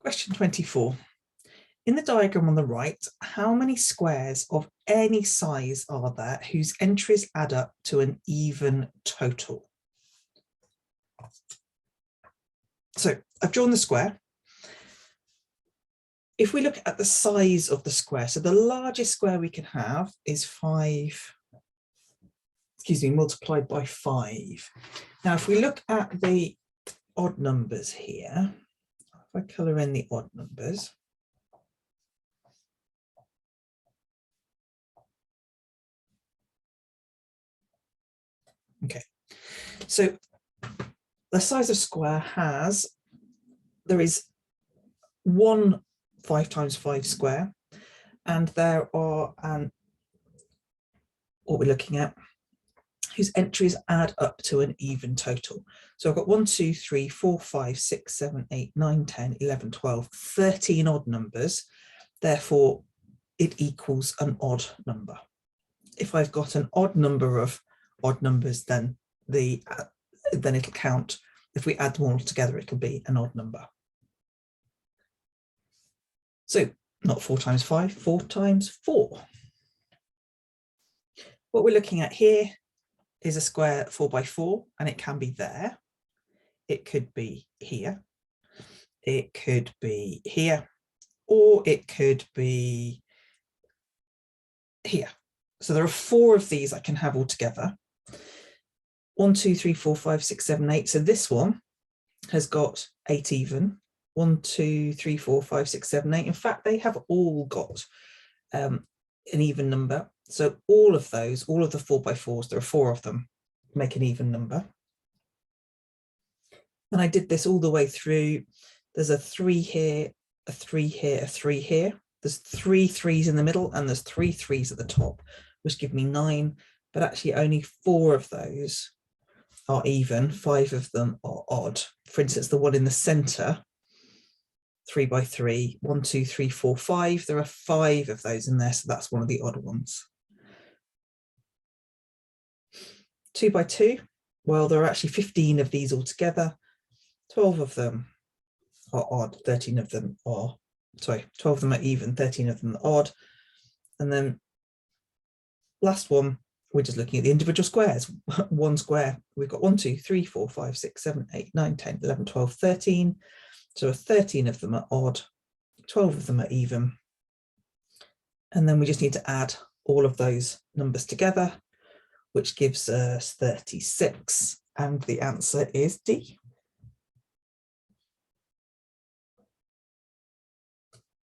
Question 24. In the diagram on the right, how many squares of any size are there whose entries add up to an even total? So I've drawn the square. If we look at the size of the square, so the largest square we can have is multiplied by 5. Now, if we look at the odd numbers here, if I colour in the odd numbers, okay, so the size of square there is one 5 times 5 square, and there are, what we're looking at, whose entries add up to an even total. So I've got 1, 2, 3, 4, 5, 6, 7, 8, 9, 10, 11, 12, 13 odd numbers. Therefore, it equals an odd number. If I've got an odd number of odd numbers, then it'll count. If we add them all together, it'll be an odd number. So not 4 times 5, 4 times 4. What we're looking at here is a square 4 by 4, and it can be there. It could be here. It could be here, or it could be here. So there are 4 of these I can have all together. 1, 2, 3, 4, 5, 6, 7, 8. So this one has got 8 even. 1, 2, 3, 4, 5, 6, 7, 8. In fact, they have all got an even number. So all of the 4 by 4s, there are 4 of them, make an even number. And I did this all the way through. There's a 3 here, a 3 here, a 3 here. There's 3 3s in the middle, and there's 3 3s at the top, which give me 9. But actually only 4 of those are even, 5 of them are odd. For instance, the one in the center, 3 by 3, 1, 2, 3, 4, 5. There are 5 of those in there, so that's one of the odd ones. 2 by 2, well, there are actually 15 of these altogether. 12 of them are odd, 13 of them are, 12 of them are even, 13 of them are odd. And then last one, we're just looking at the individual squares. One square, we've got 1, 2, 3, 4, 5, 6, 7, 8, 9, 10, 11, 12, 13. So 13 of them are odd, 12 of them are even. And then we just need to add all of those numbers together, which gives us 36. And the answer is D.